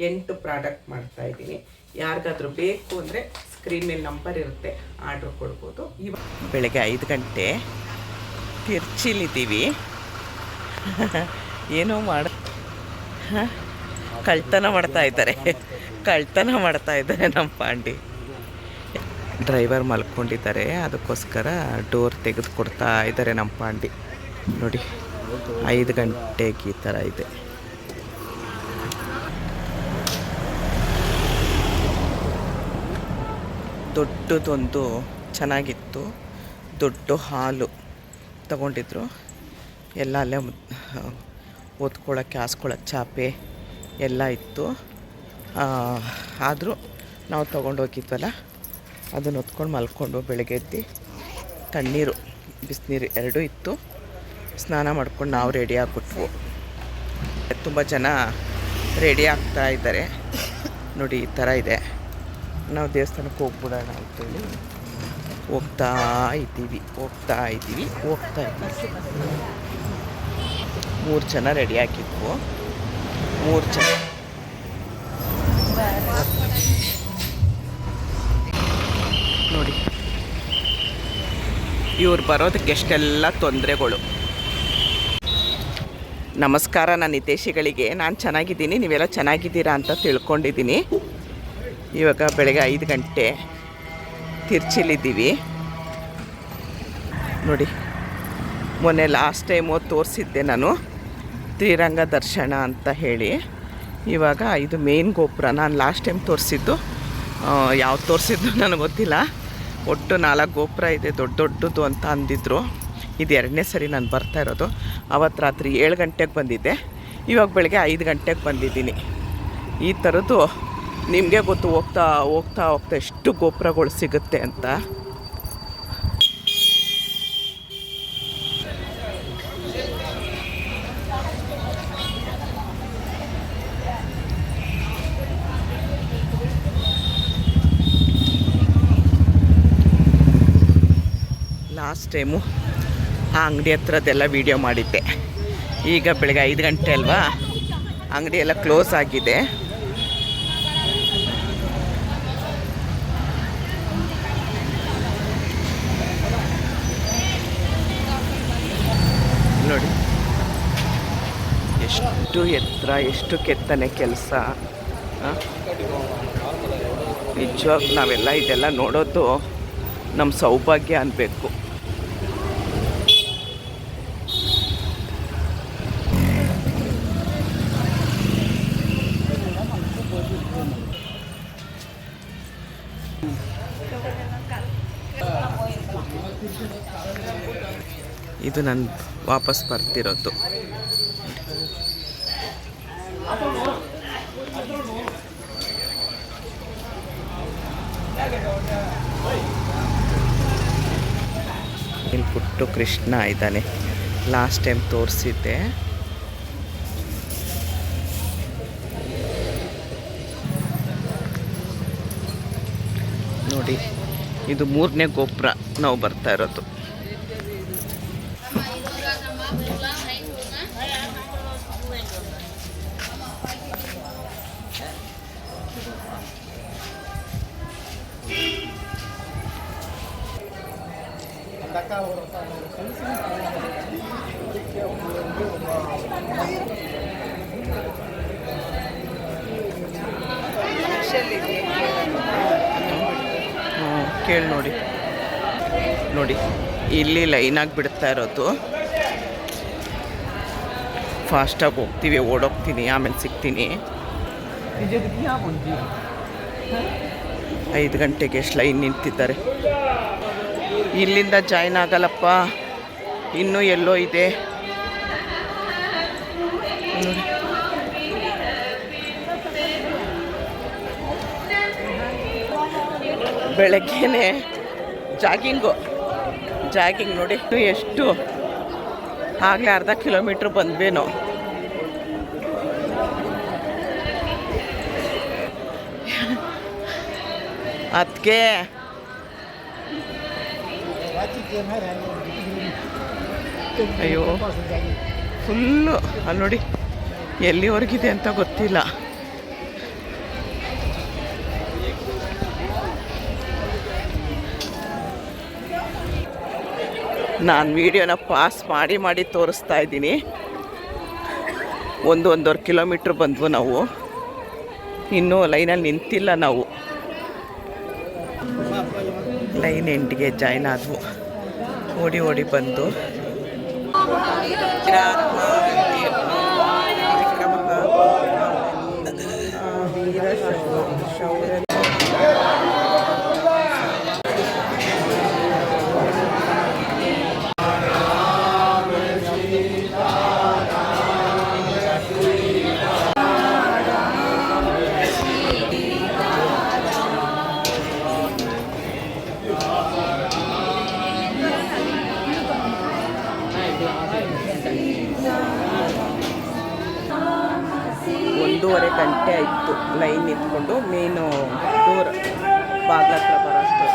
8 product ಮಾಡ್ತಾ ಇದ್ದೀನಿ. ಯಾರಿಗಾದ್ರೂ ಬೇಕು ಅಂದರೆ ಸ್ಕ್ರೀನ್ ಮೇಲೆ ನಂಬರ್ ಇರುತ್ತೆ, ಆರ್ಡ್ರ್ ಕೊಡ್ಬೋದು. ಬೆಳಗ್ಗೆ 5 ಗಂಟೆ ತಿರ್ಚಿಲಿದ್ದೀವಿ. ಏನೋ ಕಳ್ತನ ಮಾಡ್ತಾ ಇದ್ದಾರೆ ನಮ್ಮ ಪಾಂಡಿ. ಡ್ರೈವರ್ ಮಲ್ಕೊಂಡಿದ್ದಾರೆ, ಅದಕ್ಕೋಸ್ಕರ ಡೋರ್ ತೆಗೆದು ಕೊಡ್ತಾ ಇದ್ದಾರೆ ನಮ್ಮ ಪಾಂಡಿ. ನೋಡಿ 5 ಗಂಟೆಗೆ ಈ ಥರ ಇದೆ. ದೊಡ್ಡದೊಂದು ಚೆನ್ನಾಗಿತ್ತು, ದೊಡ್ಡ ಹಾಲು ತಗೊಂಡಿದ್ರು. ಎಲ್ಲ ಅಲ್ಲೇ ಓದ್ಕೊಳ್ಳೋಕ್ಕೆ ಹಾಸ್ಕೊಳ್ಳೋಕ್ಕೆ ಚಾಪೆ ಎಲ್ಲ ಇತ್ತು. ಆದರೂ ನಾವು ತೊಗೊಂಡೋಗಿದ್ವಲ್ಲ, ಅದನ್ನು ಹೊತ್ಕೊಂಡು ಮಲ್ಕೊಂಡು ಬೆಳಗ್ಗೆ ಎದ್ದು ತಣ್ಣೀರು ಬಿಸಿನೀರು ಎರಡೂ ಇತ್ತು. ಸ್ನಾನ ಮಾಡ್ಕೊಂಡು ನಾವು ರೆಡಿ ಆಗಿಬಿಟ್ವು. ತುಂಬ ಜನ ರೆಡಿ ಆಗ್ತಾ ಇದ್ದಾರೆ. ನೋಡಿ ಈ ಥರ ಇದೆ. ನಾವು ದೇವಸ್ಥಾನಕ್ಕೆ ಹೋಗ್ಬಿಡೋಣ ಅಂತೇಳಿ ಹೋಗ್ತಾ ಇದ್ದೀವಿ. 3 ಜನ ರೆಡಿ ಆಗಿದ್ವು. 3 ಜನ ನೋಡಿ, ಇವ್ರು ಬರೋದಕ್ಕೆ ಎಷ್ಟೆಲ್ಲ ತೊಂದರೆಗಳು. ನಮಸ್ಕಾರ ನನ್ನ ಹಿತೈಷಿಗಳಿಗೆ. ನಾನು ಚೆನ್ನಾಗಿದ್ದೀನಿ, ನೀವೆಲ್ಲ ಚೆನ್ನಾಗಿದ್ದೀರಾ ಅಂತ ತಿಳ್ಕೊಂಡಿದ್ದೀನಿ. ಇವಾಗ ಬೆಳಗ್ಗೆ 5 ಗಂಟೆ ತಿರ್ಚಿಲಿದ್ದೀವಿ. ನೋಡಿ, ಮೊನ್ನೆ ಲಾಸ್ಟ್ ಟೈಮು ತೋರಿಸಿದ್ದೆ ನಾನು ಶ್ರೀರಂಗ ದರ್ಶನ ಅಂತ ಹೇಳಿ. ಇವಾಗ ಇದು ಮೇನ್ ಗೋಪುರ. ನಾನು ಲಾಸ್ಟ್ ಟೈಮ್ ತೋರಿಸಿದ್ದು ಯಾವ್ದು ತೋರಿಸಿದ್ದು ನನಗೆ ಗೊತ್ತಿಲ್ಲ. ಒಟ್ಟು 4 ಗೋಪುರ ಇದೆ, ದೊಡ್ಡದು ಅಂತ ಅಂದಿದ್ರು. ಇದು 2ನೇ ಸರಿ ನಾನು ಬರ್ತಾ ಇರೋದು. ಅವತ್ತು ರಾತ್ರಿ 7 ಗಂಟೆಗೆ ಬಂದಿದ್ದೆ, ಇವಾಗ ಬೆಳಗ್ಗೆ 5 ಗಂಟೆಗೆ ಬಂದಿದ್ದೀನಿ. ಈ ಥರದ್ದು ನಿಮಗೆ ಗೊತ್ತು, ಹೋಗ್ತಾ ಹೋಗ್ತಾ ಹೋಗ್ತಾ ಎಷ್ಟು ಗೋಪುರಗಳು ಸಿಗುತ್ತೆ ಅಂತ. ಲಾಸ್ಟ್ ಟೈಮು ಆ ಅಂಗಡಿ ಹತ್ರದ್ದೆಲ್ಲ ವೀಡಿಯೋ ಮಾಡಿದ್ದೆ. ಈಗ ಬೆಳಗ್ಗೆ 5 ಗಂಟೆ ಅಲ್ವಾ, ಅಂಗಡಿ ಎಲ್ಲ ಕ್ಲೋಸ್ ಆಗಿದೆ. ನೋಡಿ ಎಷ್ಟು ಎತ್ತರ, ಎಷ್ಟು ಕೆತ್ತನೆ ಕೆಲಸ. ನಿಜವಾಗ ನಾವೆಲ್ಲ ಇದೆಲ್ಲ ನೋಡೋದು ನಮ್ಮ ಸೌಭಾಗ್ಯ ಅನ್ನಬೇಕು. ಇದು ನಾನು ವಾಪಸ್ ಬರ್ತಿರೋದು. ಇಲ್ಲಿ ಪುಟ್ಟು ಕೃಷ್ಣ ಇದ್ದಾನೆ, ಲಾಸ್ಟ್ ಟೈಮ್ ತೋರಿಸಿದ್ದೆ. ನೋಡಿ, ಇದು 3ನೇ ಗೋಪುರ ನಾವು ಬರ್ತಾ ಇರೋದು. ಕೇಳಿ ನೋಡಿ, ಇಲ್ಲಿ ಲೈನಾಗಿ ಬಿಡ್ತಾ ಇರೋದು. ಫಾಸ್ಟಾಗಿ ಹೋಗ್ತೀವಿ, ಓಡೋಗ್ತೀನಿ, ಆಮೇಲೆ ಸಿಗ್ತೀನಿ. 5 ಗಂಟೆಗೆ ಎಷ್ಟು ಲೈನ್ ನಿಂತಿದ್ದಾರೆ. ಇಲ್ಲಿಂದ ಜಾಯ್ನ್ ಆಗಲ್ಲಪ್ಪ, ಇನ್ನೂ ಎಲ್ಲೋ ಇದೆ. ಬೆಳಗ್ಗೆನೆ ಜಾಗಿಂಗ್ ನೋಡಿ ಎಷ್ಟು, ಆಗಲೇ ಅರ್ಧ ಕಿಲೋಮೀಟ್ರ್ ಬಂದ್ವೇನೋ. ಅದಕ್ಕೆ ಅಯ್ಯೋ ಫುಲ್ಲು ಅಲ್ಲಿ ನೋಡಿ, ಎಲ್ಲಿವರೆಗಿದೆ ಅಂತ ಗೊತ್ತಿಲ್ಲ. ನಾನು ವೀಡಿಯೋನ ಪಾಸ್ ಮಾಡಿ ಮಾಡಿ ತೋರಿಸ್ತಾ ಇದ್ದೀನಿ. ಒಂದೂವರೆ ಕಿಲೋಮೀಟ್ರ್ ಬಂದ್ವು ನಾವು, ಇನ್ನೂ ಲೈನಲ್ಲಿ ನಿಂತಿಲ್ಲ. ನಾವು ಲೈನ್ ಎಂಡಿಗೆ ಜಾಯ್ನ್ ಆದವು. ಓಡಿ ಓಡಿ ಬಂದು ಒಂದೂವರೆ ಗಂಟೆ ಆಯಿತು ಲೈನ್ ನಿಂತ್ಕೊಂಡು. ಮೇನು ಡೋರ್ ಬಾಗ್ಲ ಹತ್ರ ಬರೋಷ್ಟು.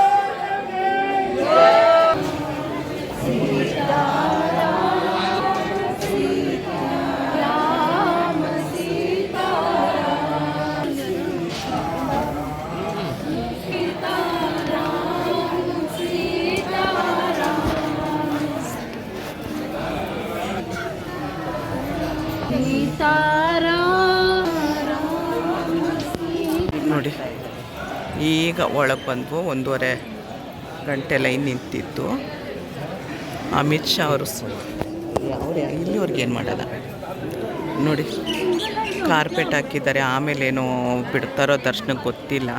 ನೋಡಿ ಈಗ ಒಳಗೆ ಬಂದ್ವು. ಒಂದೂವರೆ ಗಂಟೆ ಲೈನ್ ನಿಂತಿತ್ತು. ಅಮಿತ್ ಶಾ ಅವರು ಇಲ್ಲಿವರೆಗೆ ಏನು ಮಾಡಲ್ಲ ನೋಡಿ, ಕಾರ್ಪೆಟ್ ಹಾಕಿದ್ದಾರೆ. ಆಮೇಲೇನೋ ಬಿಡ್ತಾರೋ ದರ್ಶನಕ್ಕೆ ಗೊತ್ತಿಲ್ಲ.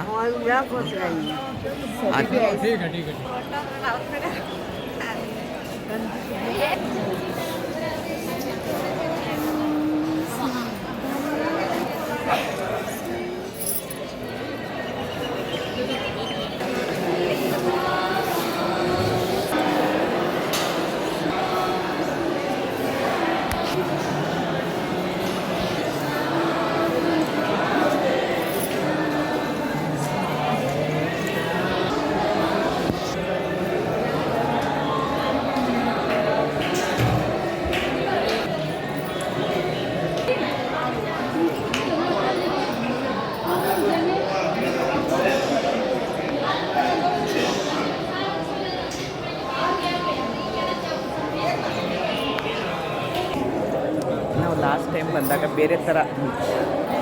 ಲಾಸ್ಟ್ ಟೈಮ್ ಬಂದಾಗ ಬೇರೆ ಥರ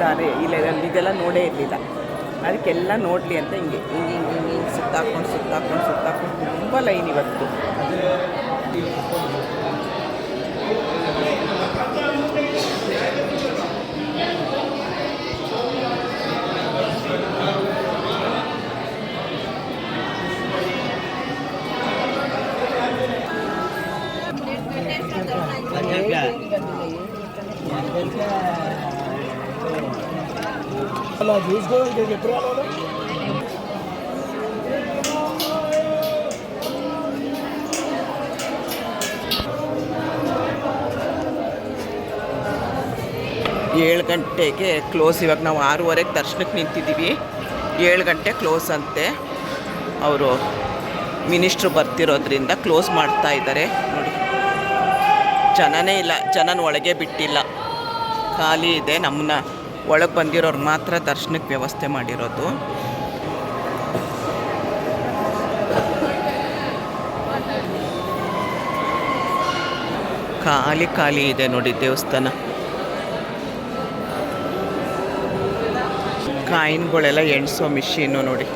ದಾರಿ ಇದೆಲ್ಲ ನೋಡೇ ಇರಲಿಲ್ಲ. ಅದಕ್ಕೆಲ್ಲ ನೋಡಲಿ ಅಂತ ಹಿಂಗೆ ಹಿಂಗೆ ಹಿಂಗೆ ಹಿಂಗೆ ಸುತ್ತಾಕೊಂಡು ತುಂಬ ಲೈನ್ ಇವತ್ತು. ಏಳು ಗಂಟೆಗೆ ಕ್ಲೋಸ್. ಇವಾಗ ನಾವು 6:30ಗೆ ದರ್ಶನಕ್ಕೆ ನಿಂತಿದ್ದೀವಿ. 7 ಗಂಟೆ ಕ್ಲೋಸ್ ಅಂತೆ. ಅವರು ಮಿನಿಸ್ಟ್ರು ಬರ್ತಿರೋದ್ರಿಂದ ಕ್ಲೋಸ್ ಮಾಡ್ತಾ ಇದ್ದಾರೆ. ನೋಡಿ, ಜನನೇ ಇಲ್ಲ, ಜನನ ಒಳಗೆ ಬಿಟ್ಟಿಲ್ಲ, ಖಾಲಿ ಇದೆ. ನಮ್ಮನ್ನ ಒಳಗೆ ಬಂದಿರೋರು ಮಾತ್ರ ದರ್ಶನಕ್ಕೆ ವ್ಯವಸ್ಥೆ ಮಾಡಿರೋದು. ಖಾಲಿ ಇದೆ ನೋಡಿ ದೇವಸ್ಥಾನ. ಕಾಯಿನ್ಗಳೆಲ್ಲ ಎಣ್ಸೋ ಮಿಷಿನ್ನು ನೋಡಿ.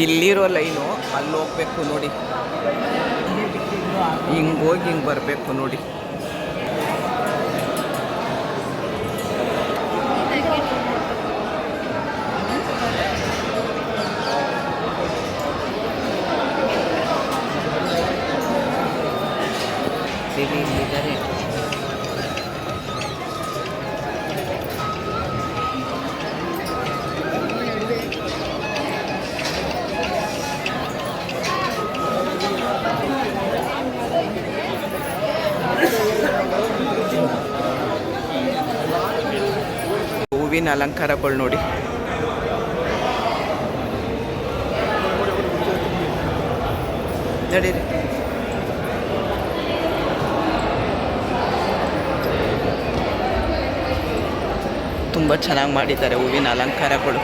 ಇಲ್ಲಿರೋ ಲೈನು ಅಲ್ಲಿ ಹೋಗ್ಬೇಕು ನೋಡಿ, ಹಿಂಗೋಗಿ ಹಿಂಗೆ ಬರಬೇಕು ನೋಡಿ. ಇಲ್ಲಿದ್ದಾರೆ ಹೂವಿನ ಅಲಂಕಾರಗಳು ನೋಡಿ. ನಡೀರಿ. ತುಂಬ ಚೆನ್ನಾಗಿ ಮಾಡಿದ್ದಾರೆ ಹೂವಿನ ಅಲಂಕಾರಗಳು.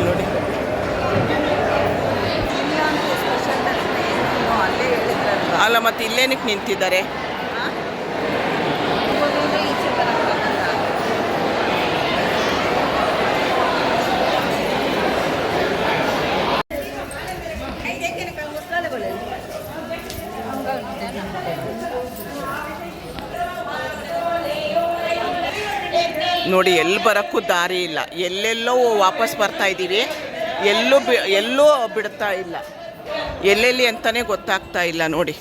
ನೋಡಿ ಅಲ್ಲ, ಮತ್ತೆ ಇಲ್ಲೇನಕ್ಕೆ ನಿಂತಿದ್ದಾರೆ? ನೋಡಿ, ಎಲ್ಲಿ ಬರೋಕ್ಕೂ ದಾರಿ ಇಲ್ಲ. ಎಲ್ಲೆಲ್ಲೋ ವಾಪಸ್ ಬರ್ತಾ ಇದ್ದೀವಿ, ಎಲ್ಲೂ ಬಿಡ್ತಾ ಇಲ್ಲ. ಎಲ್ಲೆಲ್ಲಿ ಅಂತಲೇ ಗೊತ್ತಾಗ್ತಾ ಇಲ್ಲ. ನೋಡಿ,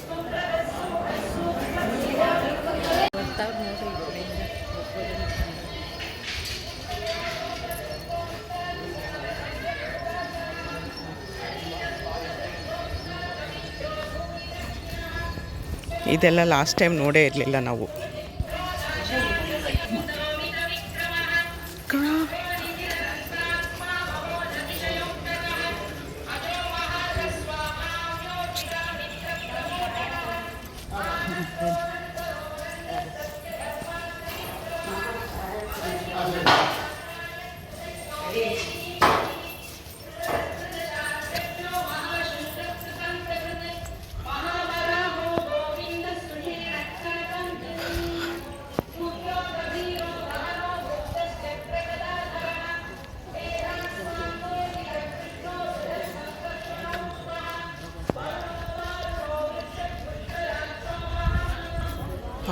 ಇದೆಲ್ಲ ಲಾಸ್ಟ್ ಟೈಮ್ ನೋಡೇ ಇರಲಿಲ್ಲ ನಾವು.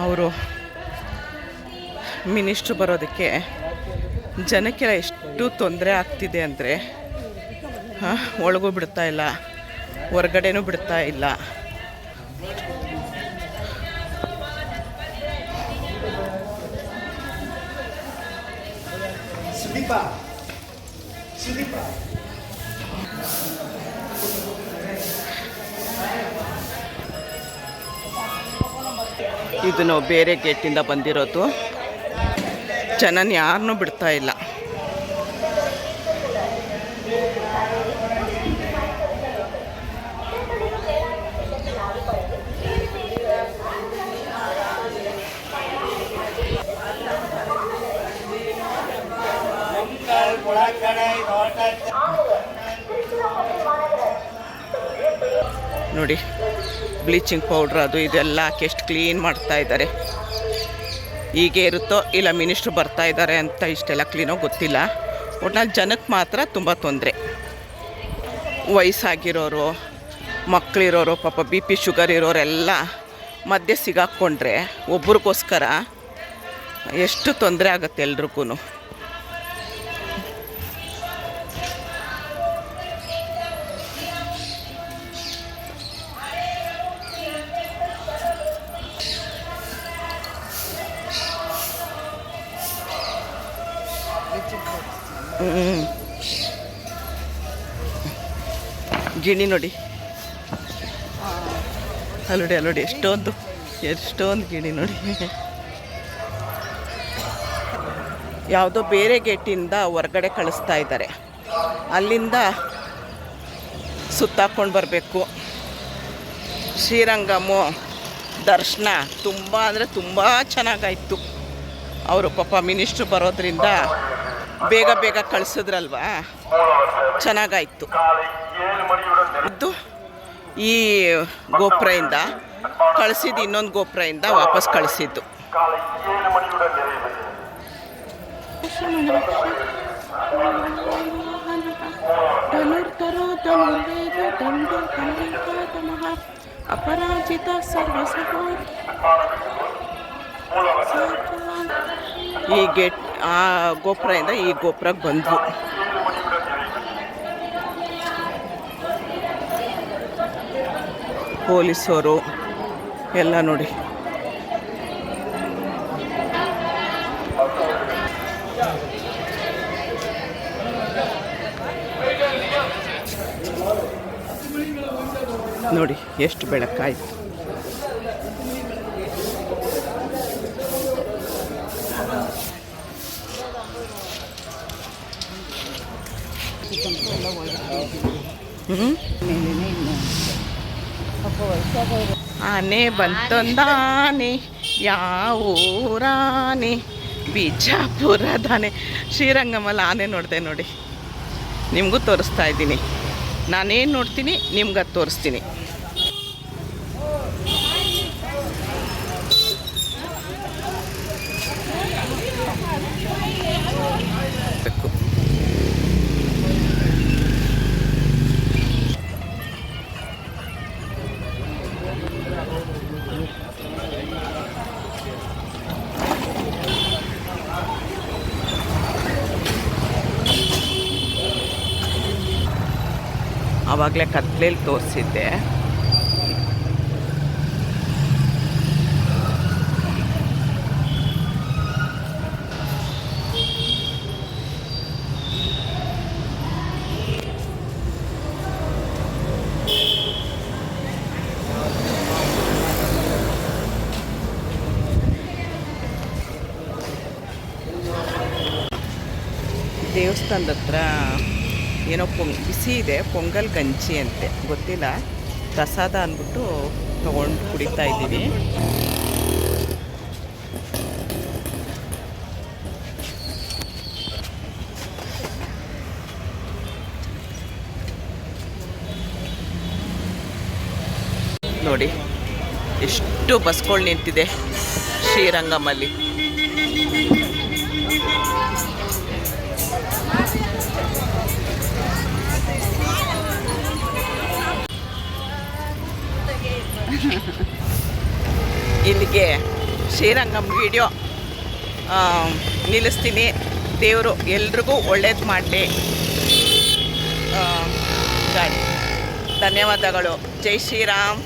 ಅವರು ಮಿನಿಸ್ಟ್ರು ಬರೋದಕ್ಕೆ ಜನಕ್ಕೆಲ್ಲ ಎಷ್ಟು ತೊಂದರೆ ಆಗ್ತಿದೆ ಅಂದರೆ, ಒಳಗೂ ಬಿಡ್ತಾ ಇಲ್ಲ, ಹೊರಗಡೆನೂ ಬಿಡ್ತಾ ಇಲ್ಲ. ಇದು ನಾವು ಬೇರೆ ಗೇಟಿಂದ ಬಂದಿರೋದು. ಜನನ ಯಾರನ್ನೂ ಬಿಡ್ತಾ ಇಲ್ಲ. ನೋಡಿ, ಬ್ಲೀಚಿಂಗ್ ಪೌಡ್ರ್ ಅದು ಇದೆಲ್ಲ ಹಾಕಿ ಎಷ್ಟು ಕ್ಲೀನ್ ಮಾಡ್ತಾ ಇದ್ದಾರೆ. ಹೀಗೆ ಇರುತ್ತೋ ಇಲ್ಲ ಮಿನಿಸ್ಟ್ರು ಬರ್ತಾ ಇದ್ದಾರೆ ಅಂತ ಇಷ್ಟೆಲ್ಲ ಕ್ಲೀನೋ ಗೊತ್ತಿಲ್ಲ. ಒಟ್ನಲ್ಲಿ ಜನಕ್ಕೆ ಮಾತ್ರ ತುಂಬ ತೊಂದರೆ. ವಯಸ್ಸಾಗಿರೋರು, ಮಕ್ಕಳಿರೋರು, ಪಾಪ BP ಶುಗರ್ ಇರೋರೆಲ್ಲ ಮಧ್ಯೆ ಸಿಗಾಕ್ಕೊಂಡ್ರೆ ಒಬ್ರಿಗೋಸ್ಕರ ಎಷ್ಟು ತೊಂದರೆ ಆಗುತ್ತೆ ಎಲ್ರಿಗೂ. ಗಿಣಿ ನೋಡಿ, ಅಲ್ಲೋಡಿ ಎಷ್ಟೊಂದು ಗಿಣಿ ನೋಡಿ. ಯಾವುದೋ ಬೇರೆ ಗೇಟಿಂದ ಹೊರಗಡೆ ಕಳಿಸ್ತಾ ಇದ್ದಾರೆ. ಅಲ್ಲಿಂದ ಸುತ್ತಾಕೊಂಡು ಬರಬೇಕು. ಶ್ರೀರಂಗಮು ದರ್ಶನ ತುಂಬ ಅಂದರೆ ತುಂಬ ಚೆನ್ನಾಗಾಯಿತು. ಅವರು ಪಾಪ ಮಿನಿಸ್ಟ್ರು ಬರೋದ್ರಿಂದ ಬೇಗ ಕಳಿಸಿದ್ರಲ್ವಾ, ಚೆನ್ನಾಗಾಯಿತು. ಇದು ಈ ಗೋಪುರದಿಂದ ಕಳಿಸಿದ್ದು, ಇನ್ನೊಂದು ಗೋಪುರದಿಂದ ವಾಪಸ್ ಕಳಿಸಿದ್ದು. ಅಪರಾಜಿತ ಈ ಗೇಟ್, ಆ ಗೋಪುರದಿಂದ ಈ ಗೋಪುರಕ್ಕೆ ಬಂದ್ವು. ಪೊಲೀಸವರು ಎಲ್ಲ ನೋಡಿ. ನೋಡಿ ಎಷ್ಟು ಬೆಳಕಾಯಿತು. ಆನೆ ಬಂತೊಂದಾನೆ ಯಾವೂರಾನೆ ಬಿಜಾಪುರದಾನೆ. ಶ್ರೀರಂಗಮಲ್ಲ ಆನೆ ನೋಡಿದೆ ನೋಡಿ, ನಿಮಗೂ ತೋರಿಸ್ತಾ ಇದ್ದೀನಿ. ನಾನೇನು ನೋಡ್ತೀನಿ ನಿಮ್ಗೆ ಅದು ತೋರಿಸ್ತೀನಿ. ಆವಾಗಲೇ ಕತ್ಲೇಲಿ ತೋರಿಸಿದ್ದೆ. ದೇವಸ್ಥಾನದ ಹತ್ರ ಏನೋ ಬಿಸಿ ಇದೆ, ಪೊಂಗಲ್ ಗಂಜಿ ಅಂತೆ, ಗೊತ್ತಿಲ್ಲ. ಪ್ರಸಾದ ಅಂದ್ಬಿಟ್ಟು ತೊಗೊಂಡು ಕುಡಿತಾ ಇದ್ದೀವಿ. ನೋಡಿ ಎಷ್ಟು ಬಸ್ಗಳು ನಿಂತಿದೆ ಶ್ರೀರಂಗಮಲ್ಲಿ. ಇಲ್ಲಿಗೆ ಶ್ರೀರಂಗಂ ವಿಡಿಯೋ ನಿಲ್ಲಿಸ್ತೀನಿ. ದೇವರು ಎಲ್ರಿಗೂ ಒಳ್ಳೇದು ಮಾಡಲಿ. ಧನ್ಯವಾದಗಳು. ಜೈ ಶ್ರೀರಾಮ್.